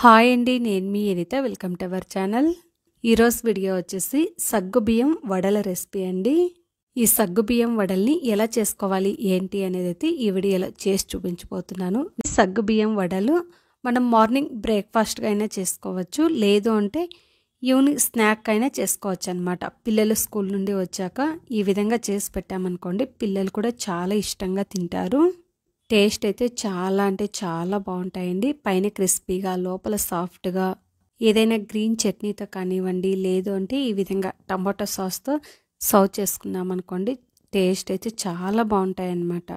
Hi అండి, నేను మీ Anitha. Welcome to our channel. ఈరోజు వీడియో వచ్చేసి సగ్గుబియ్యం వడల రెసిపీ అండి. ఈ సగ్గుబియ్యం వడల్ని ఎలా చేసుకోవాలి ఏంటి అనేది అయితే ఈ వీడియోలో చేసి చూపించబోతున్నాను. సగ్గుబియ్యం వడలు మనం మార్నింగ్ బ్రేక్ఫాస్ట్గా అయినా చేసుకోవచ్చు, లేదు అంటే ఈవినింగ్ స్నాక్ అయినా చేసుకోవచ్చు అనమాట. పిల్లలు స్కూల్ నుండి వచ్చాక ఈ విధంగా చేసి పెట్టామనుకోండి, పిల్లలు కూడా చాలా ఇష్టంగా తింటారు. టేస్ట్ అయితే చాలా అంటే చాలా బాగుంటాయండి. పైన క్రిస్పీగా, లోపల సాఫ్ట్గా. ఏదైనా గ్రీన్ చట్నీతో కానివ్వండి, లేదు అంటే ఈ విధంగా టమాటో సాస్తో సర్వ్ చేసుకున్నాం అనుకోండి, టేస్ట్ అయితే చాలా బాగుంటాయి అన్నమాట.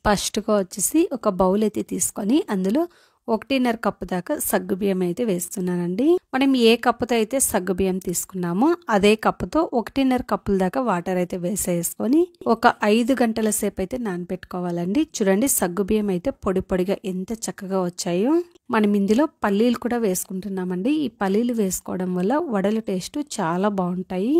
ఫస్ట్గా వచ్చేసి ఒక బౌల్ అయితే తీసుకొని అందులో 1.5 కప్పు దాకా సగ్గుబియ్యం అయితే వేస్తున్నానండి. మనం ఏ కప్పుతో అయితే సగ్గుబియ్యం తీసుకున్నామో అదే కప్పుతో 1.5 కప్పుల దాకా వాటర్ అయితే వేసేసుకొని ఒక 5 గంటల సేపు అయితే నానబెట్టుకోవాలండి. చూడండి, సగ్గుబియ్యం అయితే పొడి పొడిగా ఎంత చక్కగా వచ్చాయో. మనం ఇందులో పల్లీలు కూడా వేసుకుంటున్నామండి. ఈ పల్లీలు వేసుకోవడం వల్ల వడల టేస్ట్ చాలా బాగుంటాయి.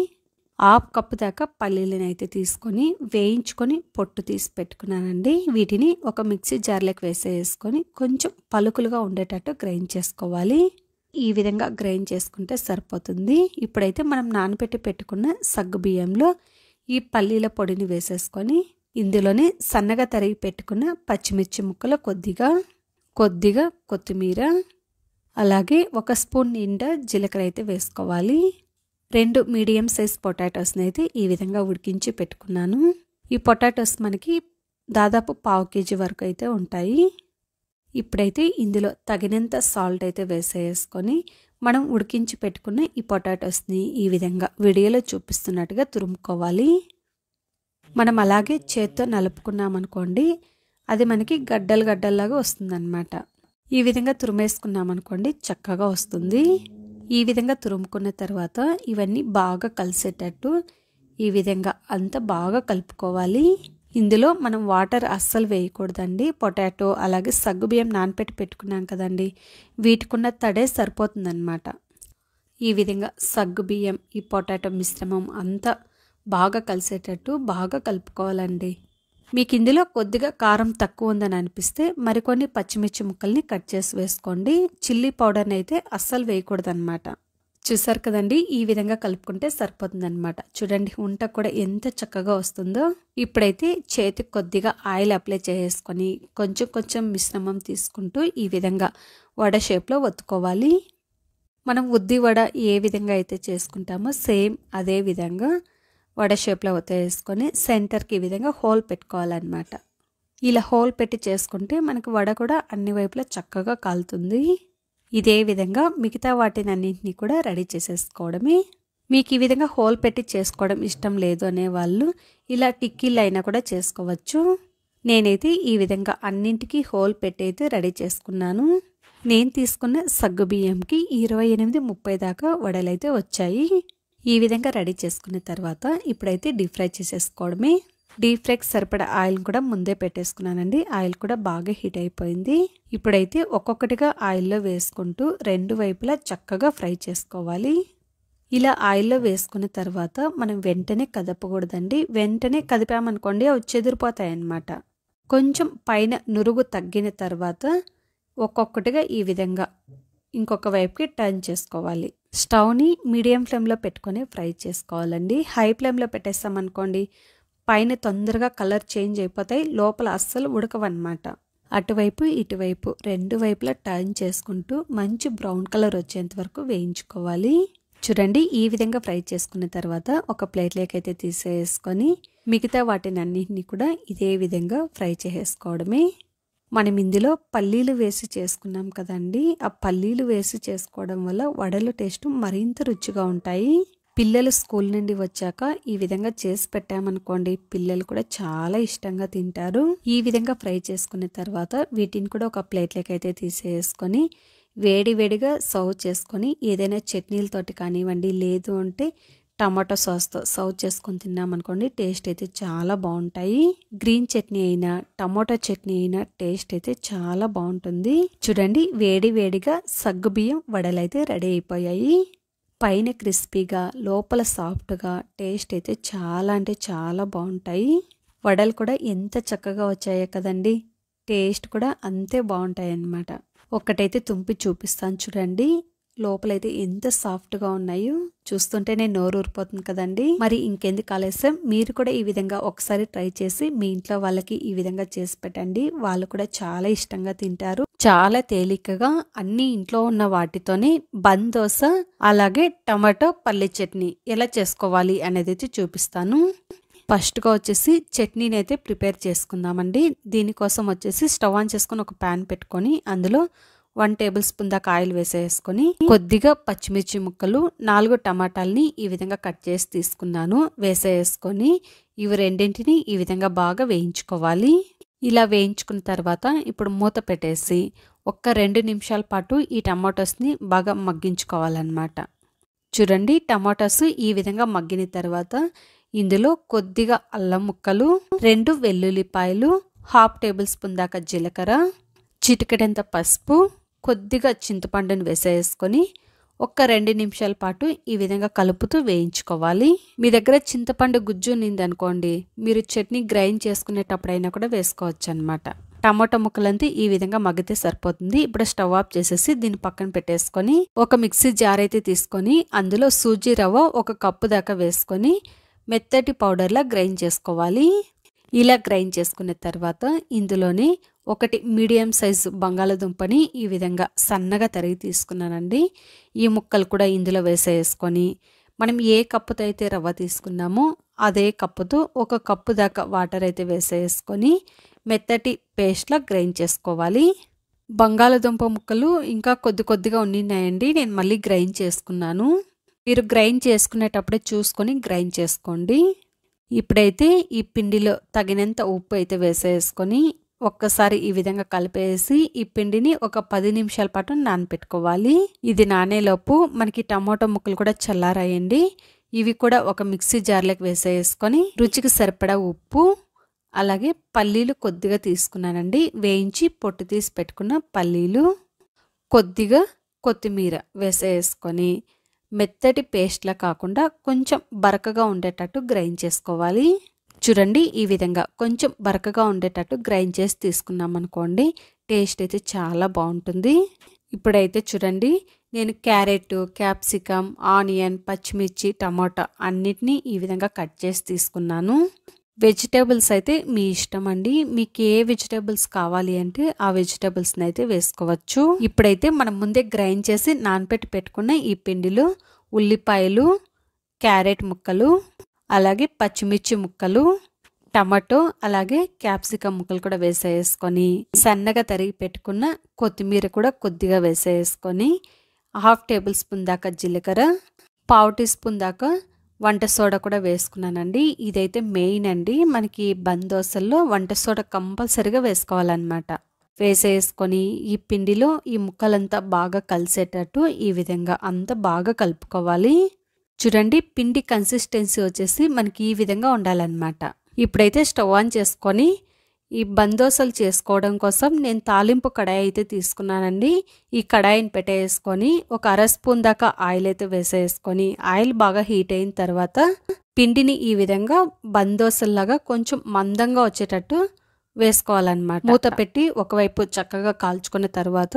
1/2 కప్పు దాకా పల్లీలను అయితే తీసుకొని వేయించుకొని పొట్టు తీసి పెట్టుకున్నానండి. వీటిని ఒక మిక్సీ జార్లోకి వేసేసుకొని కొంచెం పలుకులుగా ఉండేటట్టు గ్రైండ్ చేసుకోవాలి. ఈ విధంగా గ్రైండ్ చేసుకుంటే సరిపోతుంది. ఇప్పుడైతే మనం నానబెట్టి పెట్టుకున్న సగ్గుబియ్యంలో ఈ పల్లీల పొడిని వేసేసుకొని ఇందులోనే సన్నగా తరిగి పెట్టుకున్న పచ్చిమిర్చి ముక్కలు కొద్దిగా కొత్తిమీర, అలాగే 1 స్పూన్ నిండా జీలకర్ర అయితే వేసుకోవాలి. 2 మీడియం సైజ్ పొటాటోస్ని అయితే ఈ విధంగా ఉడికించి పెట్టుకున్నాను. ఈ పొటాటోస్ మనకి దాదాపు 1/2 kg వరకు అయితే ఉంటాయి. ఇప్పుడైతే ఇందులో తగినంత సాల్ట్ అయితే వేసేసుకొని మనం ఉడికించి పెట్టుకున్న ఈ పొటాటోస్ని ఈ విధంగా వీడియోలో చూపిస్తున్నట్టుగా తురుముకోవాలి. మనం అలాగే చేత్తో నలుపుకున్నామనుకోండి, అది మనకి గడ్డల్లాగా వస్తుందన్నమాట. ఈ విధంగా తురిమేసుకున్నామనుకోండి, చక్కగా వస్తుంది. ఈ విధంగా తురుముకున్న తర్వాత ఇవన్నీ బాగా కలిసేటట్టు ఈ విధంగా అంతా బాగా కలుపుకోవాలి. ఇందులో మనం వాటర్ అస్సలు వేయకూడదండి. పొటాటో అలాగే సగ్గుబియ్యం నానపెట్టి పెట్టుకున్నాం కదండి, వీటికున్న తడే సరిపోతుందన్నమాట. ఈ విధంగా సగ్గుబియ్యం ఈ పొటాటో మిశ్రమం అంతా బాగా కలిసేటట్టు బాగా కలుపుకోవాలండి. మీకు ఇందులో కొద్దిగా కారం తక్కువ ఉందని అనిపిస్తే మరికొన్ని పచ్చిమిర్చి ముక్కల్ని కట్ చేసి వేసుకోండి. చిల్లీ పౌడర్ని అయితే అస్సలు వేయకూడదన్నమాట. చూసారు కదండి, ఈ విధంగా కలుపుకుంటే సరిపోతుందన్నమాట. చూడండి, ఉంట కూడా ఎంత చక్కగా వస్తుందో. ఇప్పుడైతే చేతికి కొద్దిగా ఆయిల్ అప్లై చేసుకొని కొంచెం మిశ్రమం తీసుకుంటూ ఈ విధంగా వడ షేప్లో ఒత్తుకోవాలి. మనం ఉద్ది వడ ఏ విధంగా అయితే చేసుకుంటామో సేమ్ అదే విధంగా వడ షేప్లో వేసుకొని సెంటర్కి ఈ విధంగా హోల్ పెట్టుకోవాలన్నమాట. ఇలా హోల్ పెట్టి చేసుకుంటే మనకు వడ కూడా అన్ని వైపులా చక్కగా కాలుతుంది. ఇదే విధంగా మిగతా వాటినన్నింటినీ కూడా రెడీ చేసేసుకోవడమే. మీకు ఈ విధంగా హోల్ పెట్టి చేసుకోవడం ఇష్టం లేదు అనే వాళ్ళు ఇలా టిక్కీలు అయినా కూడా చేసుకోవచ్చు. నేనైతే ఈ విధంగా అన్నింటికి హోల్ పెట్టి అయితే రెడీ చేసుకున్నాను. నేను తీసుకున్న సగ్గుబియ్యంకి 28-30 దాకా వడలైతే వచ్చాయి. ఈ విధంగా రెడీ చేసుకున్న తర్వాత ఇప్పుడైతే డీప్ ఫ్రై చేసేసుకోవడమే. డీప్ ఫ్రైకి సరిపడా ఆయిల్ కూడా ముందే పెట్టేసుకున్నానండి. ఆయిల్ కూడా బాగా హీట్ అయిపోయింది. ఇప్పుడైతే ఒక్కొక్కటిగా ఆయిల్లో వేసుకుంటూ 2 వైపులా చక్కగా ఫ్రై చేసుకోవాలి. ఇలా ఆయిల్లో వేసుకున్న తర్వాత మనం వెంటనే కదపకూడదండి. వెంటనే కదిపామనుకోండి అవి చెదిరిపోతాయి అన్నమాట. కొంచెం పైన నురుగు తగ్గిన తర్వాత ఒక్కొక్కటిగా ఈ విధంగా ఇంకొక వైపుకి టర్న్ చేసుకోవాలి. స్టవ్ని మీడియం ఫ్లేమ్లో పెట్టుకొని ఫ్రై చేసుకోవాలండి. హై ఫ్లేమ్లో పెట్టేస్తామనుకోండి, పైన తొందరగా కలర్ చేంజ్ అయిపోతాయి, లోపల అస్సలు ఉడకవన్నమాట. అటువైపు ఇటువైపు 2 వైపులా టర్న్ చేసుకుంటూ మంచి బ్రౌన్ కలర్ వచ్చేంత వరకు వేయించుకోవాలి. చూడండి, ఈ విధంగా ఫ్రై చేసుకున్న తర్వాత ఒక ప్లేట్లోకి అయితే తీసేసుకొని మిగతా వాటిని అన్నింటినీ కూడా ఇదే విధంగా ఫ్రై చేసేసుకోవడమే. మనం ఇందులో పల్లీలు వేసి చేసుకున్నాం కదండి, ఆ పల్లీలు వేసి చేసుకోవడం వల్ల వడల టేస్ట్ మరింత రుచిగా ఉంటాయి. పిల్లలు స్కూల్ నుండి వచ్చాక ఈ విధంగా చేసి పెట్టామనుకోండి, పిల్లలు కూడా చాలా ఇష్టంగా తింటారు. ఈ విధంగా ఫ్రై చేసుకున్న తర్వాత వీటిని కూడా ఒక ప్లేట్లోకి అయితే తీసేసుకొని వేడిగా సర్వ్ చేసుకొని ఏదైనా చట్నీలతోటి కానివ్వండి, లేదు అంటే టమాటో సాస్తో సర్వ్ చేసుకొని తిన్నామనుకోండి, టేస్ట్ అయితే చాలా బాగుంటాయి. గ్రీన్ చట్నీ అయినా టమాటో చట్నీ అయినా టేస్ట్ అయితే చాలా బాగుంటుంది. చూడండి, వేడిగా సగ్గుబియ్యం వడలైతే రెడీ అయిపోయాయి. పైన క్రిస్పీగా, లోపల సాఫ్ట్గా, టేస్ట్ అయితే చాలా అంటే చాలా బాగుంటాయి. వడలు కూడా ఎంత చక్కగా వచ్చాయో కదండి, టేస్ట్ కూడా అంతే బాగుంటాయి అన్నమాట. ఒక్కటైతే తుంపి చూపిస్తాను చూడండి. లోపలైతే ఎంత సాఫ్ట్గా ఉన్నాయో చూస్తుంటేనే నోరు ఊరిపోతుంది కదండి. మరి ఇంకెందుకు ఆలస్యం, మీరు కూడా ఈ విధంగా ఒకసారి ట్రై చేసి మీ ఇంట్లో వాళ్ళకి ఈ విధంగా చేసి పెట్టండి. వాళ్ళు కూడా చాలా ఇష్టంగా తింటారు. చాలా తేలికగా అన్ని ఇంట్లో ఉన్న వాటితోనే బన్ దోశ అలాగే టమాటో పల్లి చట్నీ ఎలా చేసుకోవాలి అనేది అయితే చూపిస్తాను. ఫస్ట్గా వచ్చేసి చట్నీని అయితే ప్రిపేర్ చేసుకుందామండి. దీనికోసం వచ్చేసి స్టవ్ ఆన్ చేసుకొని ఒక ప్యాన్ పెట్టుకొని అందులో 1 టేబుల్ స్పూన్ దాకా ఆయిల్ వేసేసుకొని కొద్దిగా పచ్చిమిర్చి ముక్కలు 4 టమాటాలని ఈ విధంగా కట్ చేసి తీసుకున్నాను వేసేసుకొని ఇవి రెండింటిని ఈ విధంగా బాగా వేయించుకోవాలి. ఇలా వేయించుకున్న తర్వాత ఇప్పుడు మూత పెట్టేసి ఒక్క 2 నిమిషాల పాటు ఈ టమాటోస్ని బాగా మగ్గించుకోవాలన్నమాట. చూడండి టమాటోస్ ఈ విధంగా మగ్గిన తర్వాత ఇందులో కొద్దిగా అల్లం ముక్కలు, 2 వెల్లుల్లిపాయలు, 1/2 టేబుల్ స్పూన్ దాకా జీలకర్ర, చిటికెడంత పసుపు, కొద్దిగా చింతపండుని వేసేసుకొని ఒక్క 2 నిమిషాల పాటు ఈ విధంగా కలుపుతూ వేయించుకోవాలి. మీ దగ్గర చింతపండు గుజ్జు ఉన్నింది అనుకోండి, మీరు చట్నీ గ్రైండ్ చేసుకునేటప్పుడైనా కూడా వేసుకోవచ్చు అనమాట. టమాటో ముక్కలంతా ఈ విధంగా మగ్గితే సరిపోతుంది. ఇప్పుడు స్టవ్ ఆఫ్ చేసేసి దీన్ని పక్కన పెట్టేసుకొని ఒక మిక్సీ జార్ అయితే తీసుకొని అందులో సూజీ రవ్వ 1 కప్పు దాకా వేసుకొని మెత్తటి పౌడర్లా గ్రైండ్ చేసుకోవాలి. ఇలా గ్రైండ్ చేసుకున్న తర్వాత ఇందులోనే 1 మీడియం సైజు బంగాళదుంపని ఈ విధంగా సన్నగా తరిగి తీసుకున్నానండి. ఈ ముక్కలు కూడా ఇందులో వేసేసుకొని మనం ఏ కప్పుతో అయితే రవ్వ తీసుకున్నామో అదే కప్పుతో 1 కప్పు దాకా వాటర్ అయితే వేసేసుకొని మెత్తటి పేస్ట్లా గ్రైండ్ చేసుకోవాలి. బంగాళదుంప ముక్కలు ఇంకా కొద్దిగా ఉన్నాయండి, నేను మళ్ళీ గ్రైండ్ చేసుకున్నాను. మీరు గ్రైండ్ చేసుకునేటప్పుడే చూసుకొని గ్రైండ్ చేసుకోండి. ఇప్పుడైతే ఈ పిండిలో తగినంత ఉప్పు అయితే వేసేసుకొని ఒక్కసారి ఈ విధంగా కలిపేసి ఈ పిండిని ఒక 10 నిమిషాల పాటు నానపెట్టుకోవాలి. ఇది నానేలోపు మనకి టమాటో ముక్కలు కూడా చల్లారాయండి. ఇవి కూడా ఒక మిక్సీ జార్లోకి వేసేసుకొని రుచికి సరిపడా ఉప్పు అలాగే పల్లీలు కొద్దిగా తీసుకున్నానండి. వేయించి పొట్టు తీసి పెట్టుకున్న పల్లీలు, కొద్దిగా కొత్తిమీర వేసేసుకొని మెత్తటి పేస్ట్లా కాకుండా కొంచెం బరకగా ఉండేటట్టు గ్రైండ్ చేసుకోవాలి. చూడండి ఈ విధంగా కొంచెం బరకగా ఉండేటట్టు గ్రైండ్ చేసి తీసుకున్నాం అనుకోండి, టేస్ట్ అయితే చాలా బాగుంటుంది. ఇప్పుడైతే చూడండి నేను క్యారెట్, క్యాప్సికమ్, ఆనియన్, పచ్చిమిర్చి, టమాటా అన్నిటినీ ఈ విధంగా కట్ చేసి తీసుకున్నాను. వెజిటేబుల్స్ అయితే మీ ఇష్టం అండి, మీకు ఏ వెజిటేబుల్స్ కావాలి అంటే ఆ వెజిటేబుల్స్ని అయితే వేసుకోవచ్చు. ఇప్పుడైతే మనం ముందే గ్రైండ్ చేసి నానబెట్టి పెట్టుకున్న ఈ పిండిలో ఉల్లిపాయలు, క్యారెట్ ముక్కలు అలాగే పచ్చిమిర్చి ముక్కలు, టమాటో అలాగే క్యాప్సికమ్ ముక్కలు కూడా వేసేసుకొని సన్నగా తరిగి పెట్టుకున్న కొత్తిమీర కూడా కొద్దిగా వేసేసుకొని 1/2 టేబుల్ స్పూన్ దాకా జీలకర్ర, 1/4 టీ స్పూన్ దాకా వంట సోడా కూడా వేసుకున్నానండి. ఇదైతే మెయిన్ అండి, మనకి బన్ దోశల్లో వంట సోడా కంపల్సరీగా వేసుకోవాలన్నమాట. వేసేసుకొని ఈ పిండిలో ఈ ముక్కలంతా బాగా కలిసేటట్టు ఈ విధంగా అంతా బాగా కలుపుకోవాలి. చూడండి పిండి కన్సిస్టెన్సీ వచ్చేసి మనకి ఈ విధంగా ఉండాలన్నమాట. ఇప్పుడైతే స్టవ్ ఆన్ చేసుకొని ఈ బన్ దోశలు చేసుకోవడం కోసం నేను తాలింపు కడాయి అయితే తీసుకున్నానండి. ఈ కడాయిని పెట్టేసుకొని ఒక 1/2 స్పూన్ దాకా ఆయిల్ అయితే వేసేసుకొని ఆయిల్ బాగా హీట్ అయిన తర్వాత పిండిని ఈ విధంగా బన్ దోశల్లాగా కొంచెం మందంగా వచ్చేటట్టు వేసుకోవాలన్నమాట. మూత పెట్టి ఒకవైపు చక్కగా కాల్చుకున్న తర్వాత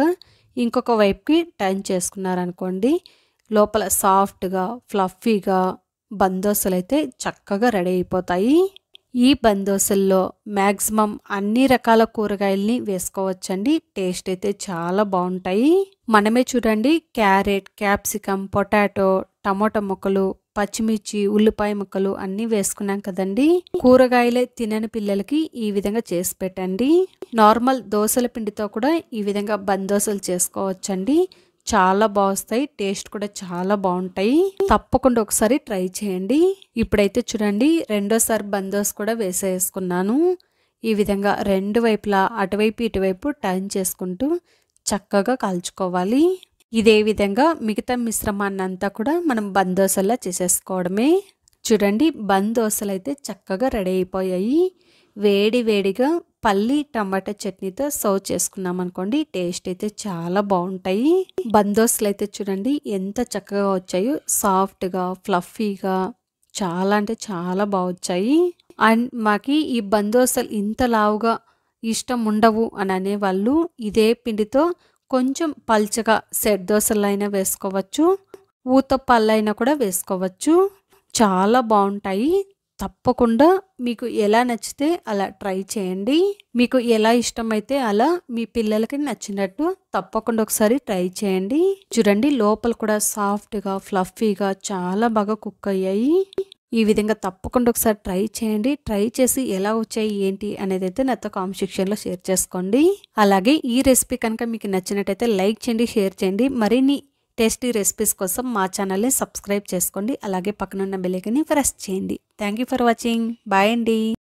ఇంకొక వైపుకి టర్న్ చేసుకున్నారనుకోండి, లోపల సాఫ్ట్గా ఫ్లఫీగా బన్ దోశలు అయితే చక్కగా రెడీ అయిపోతాయి. ఈ బన్ దోశల్లో మ్యాక్సిమం అన్ని రకాల కూరగాయల్ని వేసుకోవచ్చండి, టేస్ట్ అయితే చాలా బాగుంటాయి. మనమే చూడండి క్యారెట్, క్యాప్సికమ్, పొటాటో, టమాటో ముక్కలు, పచ్చిమిర్చి, ఉల్లిపాయ ముక్కలు అన్నీ వేసుకున్నాం కదండి. కూరగాయలే తినని పిల్లలకి ఈ విధంగా చేసి పెట్టండి. నార్మల్ దోశల పిండితో కూడా ఈ విధంగా బన్ దోశలు చేసుకోవచ్చండి, చాలా బాగుస్తాయి, టేస్ట్ కూడా చాలా బాగుంటాయి. తప్పకుండా ఒకసారి ట్రై చేయండి. ఇప్పుడైతే చూడండి రెండోసారి బన్ దోశ కూడా వేసేసుకున్నాను. ఈ విధంగా రెండు వైపులా అటువైపు ఇటువైపు టర్న్ చేసుకుంటూ చక్కగా కాల్చుకోవాలి. ఇదే విధంగా మిగతా మిశ్రమాన్ని అంతా కూడా మనం బన్ దోశలా చేసేసుకోవడమే. చూడండి బన్ దోశలు అయితే చక్కగా రెడీ అయిపోయాయి. వేడి వేడిగా పల్లి టమాటా చట్నీతో సర్వ్ చేసుకున్నాం అనుకోండి, టేస్ట్ అయితే చాలా బాగుంటాయి. బన్ దోశలు అయితే చూడండి ఎంత చక్కగా వచ్చాయో, సాఫ్ట్గా ఫ్లఫీగా చాలా అంటే చాలా బాగా వచ్చాయి. అండ్ మాకి ఈ బన్ దోశలు ఇంత లావుగా ఇష్టం ఉండవు అని అనేవాళ్ళు ఇదే పిండితో కొంచెం పల్చగా సెట్ దోశలైనా వేసుకోవచ్చు, ఊతప్పలైనా కూడా వేసుకోవచ్చు. చాలా బాగుంటాయి. తప్పకుండా మీకు ఎలా నచ్చితే అలా ట్రై చేయండి. మీకు ఎలా ఇష్టమైతే అలా మీ పిల్లలకి నచ్చినట్టు తప్పకుండా ఒకసారి ట్రై చేయండి. చూడండి లోపల కూడా సాఫ్ట్గా ఫ్లఫీగా చాలా బాగా కుక్ అయ్యాయి. ఈ విధంగా తప్పకుండా ఒకసారి ట్రై చేయండి. ట్రై చేసి ఎలా వచ్చాయి ఏంటి అనేది అయితే నాతో కామెంట్ సెక్షన్లో షేర్ చేసుకోండి. అలాగే ఈ రెసిపీ కనుక మీకు నచ్చినట్టయితే లైక్ చేయండి, షేర్ చేయండి. మరిన్ని టేస్టీ రెసిపీస్ కోసం మా ఛానల్ని సబ్స్క్రైబ్ చేసుకోండి. అలాగే పక్కనున్న బెల్ ఐకాన్ని ప్రెస్ చేయండి. Thank you for watching. Bye అండి.